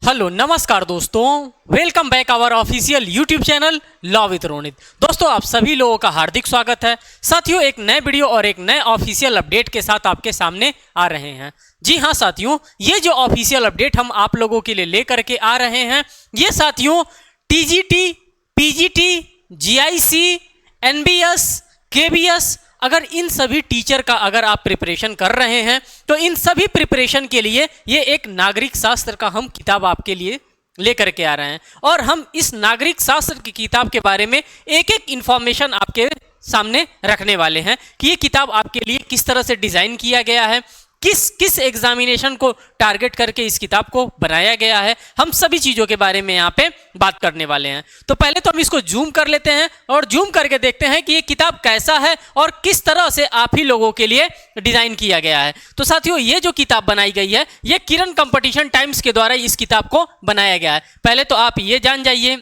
Hello नमस्कार दोस्तों, welcome back our official YouTube channel law with Ronit. दोस्तों आप सभी लोगों का हार्दिक स्वागत है। साथियों एक नए वीडियो और एक नए ऑफिशियल अपडेट के साथ आपके सामने आ रहे हैं। जी हाँ साथियों, ये जो ऑफिशियल अपडेट हम आप लोगों के लिए लेकर के आ रहे हैं, ये साथियों TGT, PGT, GIC, NBS, KBS, अगर इन सभी टीचर का अगर आप प्रिपरेशन कर रहे हैं तो इन सभी प्रिपरेशन के लिए ये एक नागरिक शास्त्र का हम किताब आपके लिए लेकर के आ रहे हैं। और हम इस नागरिक शास्त्र की किताब के बारे में एक एक इंफॉर्मेशन आपके सामने रखने वाले हैं कि ये किताब आपके लिए किस तरह से डिज़ाइन किया गया है, किस एग्जामिनेशन को टारगेट करके इस किताब को बनाया गया है, हम सभी चीज़ों के बारे में यहाँ पे बात करने वाले हैं। तो पहले तो हम इसको जूम कर लेते हैं और जूम करके देखते हैं कि ये किताब कैसा है और किस तरह से आप ही लोगों के लिए डिज़ाइन किया गया है। तो साथियों ये जो किताब बनाई गई है, ये किरण कंपटीशन टाइम्स के द्वारा इस किताब को बनाया गया है। पहले तो आप ये जान जाइए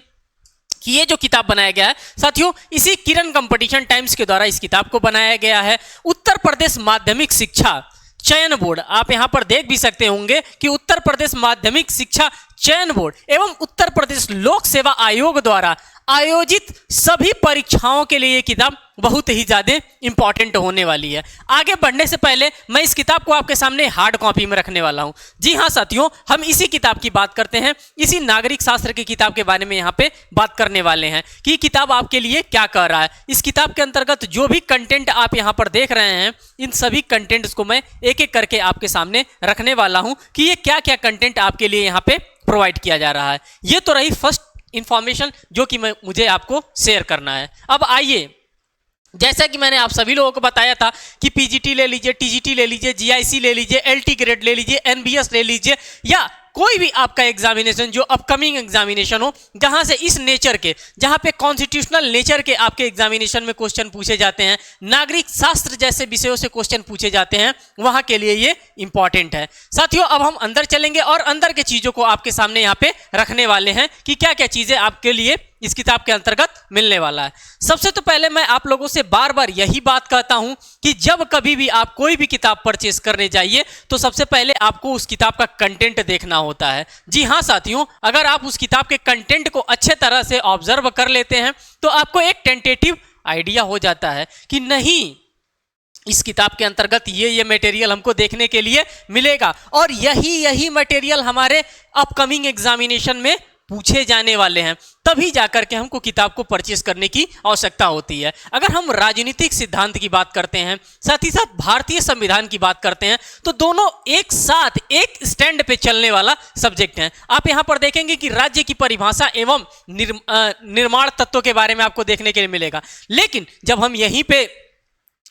कि ये जो किताब बनाया गया है साथियों, इसी किरण कंपटीशन टाइम्स के द्वारा इस किताब को बनाया गया है। उत्तर प्रदेश माध्यमिक शिक्षा चयन बोर्ड, आप यहां पर देख भी सकते होंगे कि उत्तर प्रदेश माध्यमिक शिक्षा चयन बोर्ड एवं उत्तर प्रदेश लोक सेवा आयोग द्वारा आयोजित सभी परीक्षाओं के लिए ये किताब बहुत ही ज़्यादा इंपॉर्टेंट होने वाली है। आगे बढ़ने से पहले मैं इस किताब को आपके सामने हार्ड कॉपी में रखने वाला हूं। जी हाँ साथियों, हम इसी किताब की बात करते हैं, इसी नागरिक शास्त्र की किताब के बारे में यहाँ पे बात करने वाले हैं कि ये किताब आपके लिए क्या कर रहा है। इस किताब के अंतर्गत जो भी कंटेंट आप यहाँ पर देख रहे हैं, इन सभी कंटेंट्स को मैं एक एक करके आपके सामने रखने वाला हूँ कि ये क्या क्या कंटेंट आपके लिए यहाँ पे प्रोवाइड किया जा रहा है। ये तो रही फर्स्ट इंफॉर्मेशन जो कि मुझे आपको शेयर करना है। अब आइए, जैसा कि मैंने आप सभी लोगों को बताया था कि पीजीटी ले लीजिए, टीजीटी ले लीजिए, जीआईसी ले लीजिए, एलटी ग्रेड ले लीजिए, एनबीएस ले लीजिए, या कोई भी आपका एग्जामिनेशन जो अपकमिंग एग्जामिनेशन हो, जहां से इस नेचर के, जहां पे कॉन्स्टिट्यूशनल नेचर के आपके एग्जामिनेशन में क्वेश्चन पूछे जाते हैं, नागरिक शास्त्र जैसे विषयों से क्वेश्चन पूछे जाते हैं, वहां के लिए ये इंपॉर्टेंट है। साथियों अब हम अंदर चलेंगे और अंदर के चीजों को आपके सामने यहाँ पे रखने वाले हैं कि क्या क्या चीजें आपके लिए इस किताब के अंतर्गत मिलने वाला है। सबसे तो पहले मैं आप लोगों से बार बार यही बात कहता हूं कि जब कभी भी आप कोई भी किताब परचेस करने जाइए तो सबसे पहले आपको उस किताब का कंटेंट देखना होता है। जी हाँ साथियों, अगर आप उस किताब के कंटेंट को अच्छे तरह से ऑब्जर्व कर लेते हैं तो आपको एक टेंटेटिव आइडिया हो जाता है कि नहीं, इस किताब के अंतर्गत ये मटेरियल हमको देखने के लिए मिलेगा और यही मटेरियल हमारे अपकमिंग एग्जामिनेशन में पूछे जाने वाले हैं, तभी जाकर के हमको किताब को परचेस करने की आवश्यकता होती है। अगर हम राजनीतिक सिद्धांत की बात करते हैं, साथ ही साथ भारतीय संविधान की बात करते हैं, तो दोनों एक साथ एक स्टैंड पे चलने वाला सब्जेक्ट है। आप यहां पर देखेंगे कि राज्य की परिभाषा एवं निर्माण तत्वों के बारे में आपको देखने के लिए मिलेगा, लेकिन जब हम यहीं पे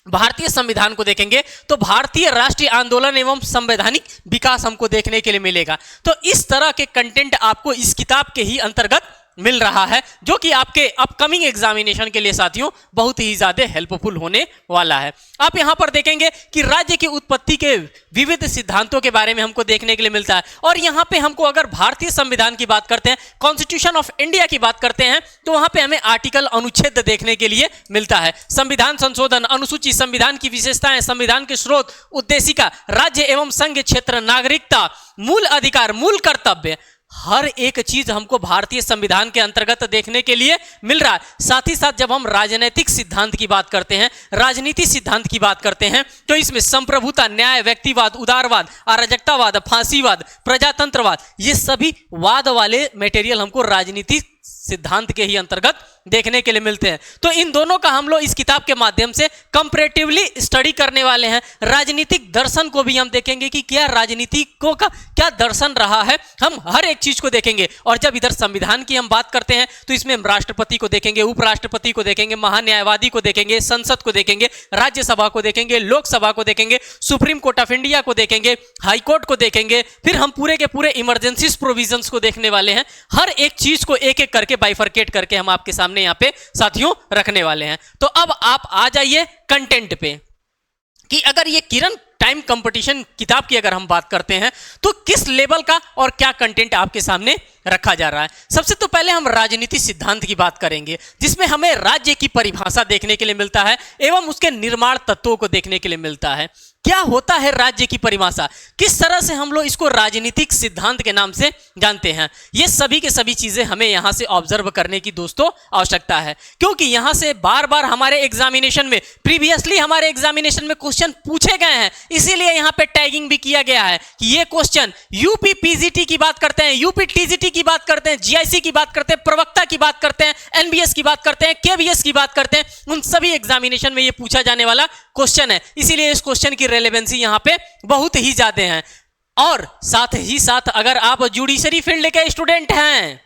भारतीय संविधान को देखेंगे तो भारतीय राष्ट्रीय आंदोलन एवं संवैधानिक विकास हमको देखने के लिए मिलेगा। तो इस तरह के कंटेंट आपको इस किताब के ही अंतर्गत मिल रहा है, जो कि आपके अपकमिंग एग्जामिनेशन के लिए साथियों बहुत ही ज्यादा हेल्पफुल होने वाला है। आप यहां पर देखेंगे कि राज्य की उत्पत्ति के विविध सिद्धांतों के बारे में हमको देखने के लिए मिलता है और यहां पे हमको अगर भारतीय संविधान की बात करते हैं, कॉन्स्टिट्यूशन ऑफ इंडिया की बात करते हैं, तो वहां पे हमें आर्टिकल अनुच्छेद देखने के लिए मिलता है। संविधान संशोधन, अनुसूची, संविधान की विशेषताएं, संविधान के स्रोत, उद्देशिका, राज्य एवं संघ क्षेत्र, नागरिकता, मूल अधिकार, मूल कर्तव्य, हर एक चीज हमको भारतीय संविधान के अंतर्गत देखने के लिए मिल रहा है। साथ ही साथ जब हम राजनीतिक सिद्धांत की बात करते हैं, राजनीति सिद्धांत की बात करते हैं, तो इसमें संप्रभुता, न्याय, व्यक्तिवाद, उदारवाद, अराजकतावाद, फांसीवाद, प्रजातंत्रवाद, ये सभी वाद वाले मटेरियल हमको राजनीतिक सिद्धांत के ही अंतर्गत देखने के लिए मिलते हैं। तो इन दोनों का हम लोग इस किताब के माध्यम से कंपैरेटिवली स्टडी करने वाले हैं। राजनीतिक दर्शन को भी हम देखेंगे कि क्या राजनीतिकों का क्या दर्शन रहा है, हम हर एक चीज को देखेंगे। और जब इधर संविधान की हम बात करते हैं तो इसमें हम राष्ट्रपति को देखेंगे, उपराष्ट्रपति को देखेंगे, महान्यायवादी को देखेंगे, संसद को देखेंगे, राज्यसभा को देखेंगे, लोकसभा को देखेंगे, सुप्रीम कोर्ट ऑफ इंडिया को देखेंगे, हाई कोर्ट को देखेंगे, फिर हम पूरे के पूरे इमरजेंसी प्रोविजंस को देखने वाले हैं। हर एक चीज को एक एक करके बाइफरकेट करके हम आपके सामने यहाँ पे साथियों रखने वाले हैं। तो अब आप आ जाइए कंटेंट पे कि अगर ये किरण टाइम कंपटीशन किताब की अगर हम बात करते हैं तो किस लेवल का और क्या कंटेंट आपके सामने रखा जा रहा है। सबसे तो पहले हम राजनीति सिद्धांत की बात करेंगे, जिसमें हमें राज्य की परिभाषा देखने के लिए मिलता है एवं उसके निर्माण तत्वों को देखने के लिए मिलता है। क्या होता है राज्य की परिभाषा, किस तरह से हम लोग इसको राजनीतिक सिद्धांत के नाम से जानते हैं, ये सभी के सभी चीजें हमें यहां से ऑब्जर्व करने की दोस्तों आवश्यकता है, क्योंकि यहां से बार बार हमारे एग्जामिनेशन में प्रीवियसली हमारे एग्जामिनेशन में क्वेश्चन पूछे गए हैं, इसीलिए यहां पे टैगिंग भी किया गया है कि ये क्वेश्चन यूपी पीजीटी की बात करते हैं, यूपी टीजीटी की बात करते हैं, जीआईसी की बात करते हैं, प्रवक्ता की बात करते हैं, एनबीएस की बात करते हैं, केवीएस की बात करते हैं, उन सभी एग्जामिनेशन में ये पूछा जाने वाला क्वेश्चन है। इसीलिए इस क्वेश्चन की रेलेवेंसी यहां पे बहुत ही ज्यादा है। और साथ ही साथ अगर आप जुडिशरी फील्ड के स्टूडेंट हैं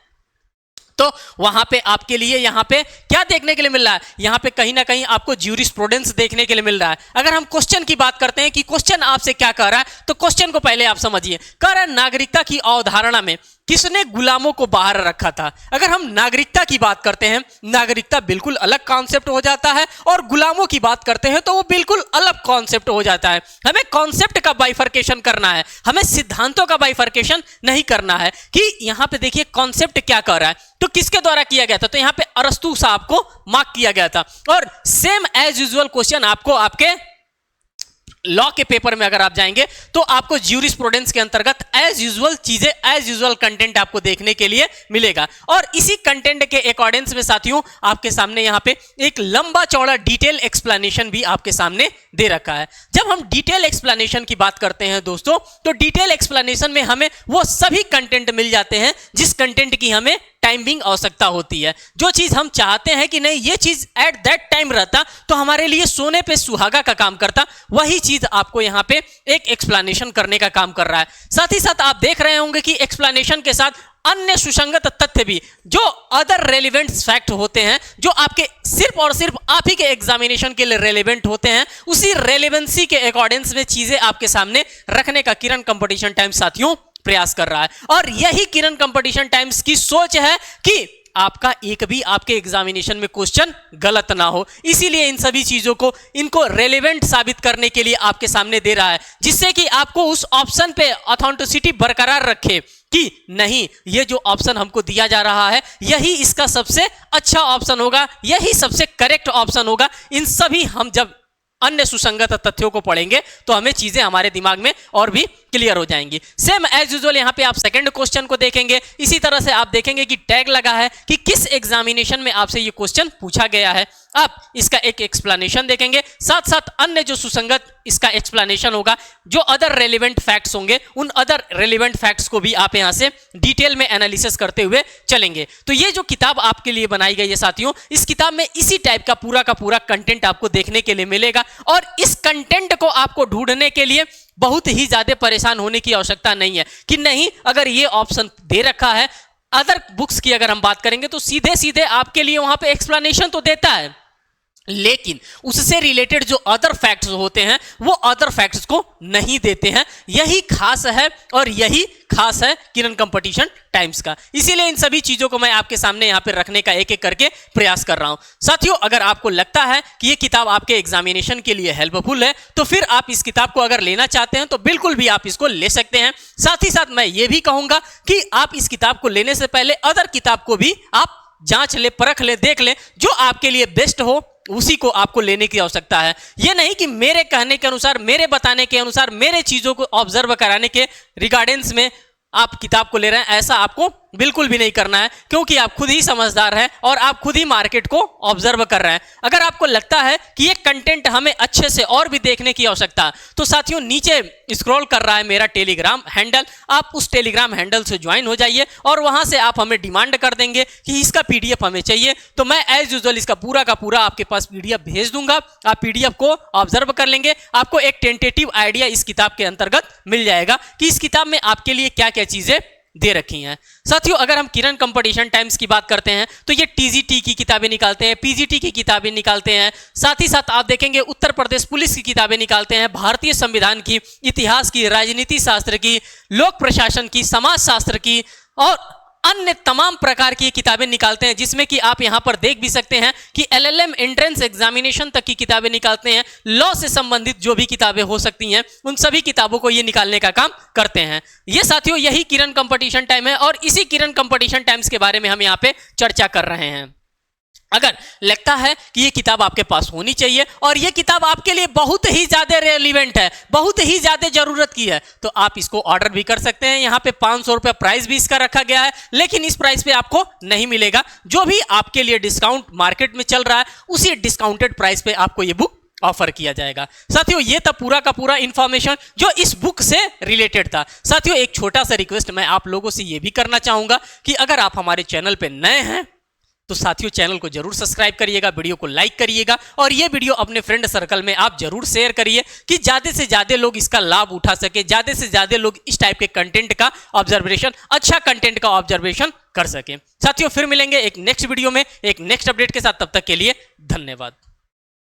तो वहां पे आपके लिए यहां पे क्या देखने के लिए मिल रहा है, यहां पे कहीं ना कहीं आपको ज्यूरिस्प्रूडेंस देखने के लिए मिल रहा है। अगर हम क्वेश्चन की बात करते हैं कि क्वेश्चन आपसे क्या कह रहा है, तो क्वेश्चन को पहले आप समझिए। कह रहा है नागरिकता की अवधारणा में किसने गुलामों को बाहर रखा था। अगर हम नागरिकता की बात करते हैं, नागरिकता बिल्कुल अलग कॉन्सेप्ट हो जाता है, और गुलामों की बात करते हैं तो वो बिल्कुल अलग कॉन्सेप्ट हो जाता है। हमें कॉन्सेप्ट का बाइफर्केशन करना है, हमें सिद्धांतों का बाइफर्केशन नहीं करना है कि यहां पे देखिए कॉन्सेप्ट क्या कर रहा है, तो किसके द्वारा किया गया था, तो यहां पे अरस्तु साहब को मार्क किया गया था। और सेम एज यूजुअल क्वेश्चन आपको आपके लॉ के पेपर में अगर आप जाएंगे तो आपको ज्यूरिस्प्रूडेंस के अंतर्गत एज यूजुअल चीजें, एज यूजुअल कंटेंट आपको देखने के लिए मिलेगा। और इसी कंटेंट के अकॉर्डिंग्स में साथियों आपके सामने यहां पे एक लंबा चौड़ा डिटेल एक्सप्लेनेशन भी आपके सामने दे रखा है। जब हम डिटेल एक्सप्लेनेशन की बात करते हैं दोस्तों, तो डिटेल एक्सप्लेनेशन में हमें वो सभी कंटेंट मिल जाते हैं जिस कंटेंट की हमें टाइमिंग आवश्यकता होती है। जो चीज हम चाहते हैं कि नहीं ये चीज एट दैट टाइम रहता तो हमारे लिए सोने पे सुहागा का काम करता, वही चीज आपको यहां पे एक एक्सप्लेनेशन करने का काम कर रहा है। साथ ही साथ आप देख रहे होंगे कि एक्सप्लेनेशन के साथ अन्य सुसंगत तथ्य भी, जो अदर रेलिवेंट फैक्ट होते हैं, जो आपके सिर्फ और सिर्फ आप ही के एग्जामिनेशन के लिए रेलिवेंट होते हैं, उसी रेलिवेंसी के अकॉर्डिंग्स में चीजें आपके सामने रखने का किरण कंपटीशन टाइम्स साथियों प्रयास कर रहा है। और यही किरण कंपटीशन टाइम्स की सोच है कि आपका एक भी आपके एग्जामिनेशन में क्वेश्चन गलत ना हो, इसीलिए इन सभी चीजों को इनको रेलेवेंट साबित करने के लिए आपके सामने दे रहा है, जिससे कि आपको उस ऑप्शन पे ऑथेंटिसिटी बरकरार रखे कि नहीं ये जो ऑप्शन हमको दिया जा रहा है यही इसका सबसे अच्छा ऑप्शन होगा, यही सबसे करेक्ट ऑप्शन होगा। इन सभी हम जब अन्य सुसंगत तथ्यों को पढ़ेंगे तो हमें चीजें हमारे दिमाग में और भी क्लियर हो जाएंगी। सेम एज यूजुअल यहां पे आप सेकंड क्वेश्चन को देखेंगे, इसी तरह से आप देखेंगे कि टैग लगा है कि किस एग्जामिनेशन में आपसे ये क्वेश्चन पूछा गया है। आप इसका एक एक्सप्लेनेशन देखेंगे, साथ साथ अन्य जो सुसंगत इसका एक्सप्लेनेशन होगा, जो अदर रेलिवेंट फैक्ट्स होंगे उन अदर रेलिवेंट फैक्ट्स को भी आप यहां से डिटेल में एनालिसिस करते हुए चलेंगे। तो ये जो किताब आपके लिए बनाई गई है साथियों, इस किताब में इसी टाइप का पूरा कंटेंट आपको देखने के लिए मिलेगा। और इस कंटेंट को आपको ढूंढने के लिए बहुत ही ज्यादा परेशान होने की आवश्यकता नहीं है कि नहीं अगर ये ऑप्शन दे रखा है। अदर बुक्स की अगर हम बात करेंगे तो सीधे सीधे आपके लिए वहां पे एक्सप्लेनेशन तो देता है, लेकिन उससे रिलेटेड जो अदर फैक्ट्स होते हैं वो अदर फैक्ट्स को नहीं देते हैं। यही खास है और यही खास है किरण कंपटीशन टाइम्स का, इसीलिए इन सभी चीजों को मैं आपके सामने यहां पे रखने का एक एक करके प्रयास कर रहा हूं। साथियों अगर आपको लगता है कि ये किताब आपके एग्जामिनेशन के लिए हेल्पफुल है तो फिर आप इस किताब को अगर लेना चाहते हैं तो बिल्कुल भी आप इसको ले सकते हैं। साथ ही साथ मैं ये भी कहूंगा कि आप इस किताब को लेने से पहले अदर किताब को भी आप जांच ले, परख ले, देख ले, जो आपके लिए बेस्ट हो उसी को आपको लेने की आवश्यकता है। यह नहीं कि मेरे कहने के अनुसार, मेरे बताने के अनुसार, मेरे चीजों को ऑब्जर्व कराने के रिगार्डेंस में आप किताब को ले रहे हैं, ऐसा आपको बिल्कुल भी नहीं करना है, क्योंकि आप खुद ही समझदार हैं और आप खुद ही मार्केट को ऑब्जर्व कर रहे हैं। अगर आपको लगता है कि ये कंटेंट हमें अच्छे से और भी देखने की आवश्यकता है तो साथियों नीचे स्क्रॉल कर रहा है मेरा टेलीग्राम हैंडल, आप उस टेलीग्राम हैंडल से ज्वाइन हो जाइए और वहां से आप हमें डिमांड कर देंगे कि इसका पीडीएफ हमें चाहिए, तो मैं एज यूजुअल इसका पूरा का पूरा आपके पास पीडीएफ भेज दूंगा। आप पीडीएफ को ऑब्जर्व कर लेंगे, आपको एक टेंटेटिव आइडिया इस किताब के अंतर्गत मिल जाएगा कि इस किताब में आपके लिए क्या क्या चीजें दे रखी हैं। साथियों अगर हम किरण कंपटीशन टाइम्स की बात करते हैं तो ये टीजीटी की किताबें निकालते हैं, पीजीटी की किताबें निकालते हैं, साथ ही साथ आप देखेंगे उत्तर प्रदेश पुलिस की किताबें निकालते हैं, भारतीय संविधान की, इतिहास की, राजनीति शास्त्र की, लोक प्रशासन की, समाज शास्त्र की और अन्य तमाम प्रकार की किताबें निकालते हैं, जिसमें कि आप यहां पर देख भी सकते हैं कि एलएलएम एंट्रेंस एग्जामिनेशन तक की किताबें निकालते हैं। लॉ से संबंधित जो भी किताबें हो सकती हैं उन सभी किताबों को ये निकालने का काम करते हैं। ये साथियों यही किरण कंपटीशन टाइम है और इसी किरण कंपटीशन टाइम्स के बारे में हम यहाँ पे चर्चा कर रहे हैं। अगर लगता है कि ये किताब आपके पास होनी चाहिए और ये किताब आपके लिए बहुत ही ज्यादा रेलिवेंट है, बहुत ही ज्यादा जरूरत की है, तो आप इसको ऑर्डर भी कर सकते हैं। यहाँ पे 500 रुपये प्राइस भी इसका रखा गया है, लेकिन इस प्राइस पे आपको नहीं मिलेगा। जो भी आपके लिए डिस्काउंट मार्केट में चल रहा है उसी डिस्काउंटेड प्राइस पे आपको ये बुक ऑफर किया जाएगा। साथियों ये था पूरा का पूरा इंफॉर्मेशन जो इस बुक से रिलेटेड था। साथियों एक छोटा सा रिक्वेस्ट मैं आप लोगों से ये भी करना चाहूंगा कि अगर आप हमारे चैनल पे नए हैं तो साथियों चैनल को जरूर सब्सक्राइब करिएगा, वीडियो को लाइक करिएगा और ये वीडियो अपने फ्रेंड सर्कल में आप जरूर शेयर करिए कि ज्यादा से ज्यादा लोग इसका लाभ उठा सके, ज्यादा से ज्यादा लोग इस टाइप के कंटेंट का ऑब्जर्वेशन, अच्छा कंटेंट का ऑब्जर्वेशन कर सके। साथियों फिर मिलेंगे एक नेक्स्ट वीडियो में एक नेक्स्ट अपडेट के साथ, तब तक के लिए धन्यवाद।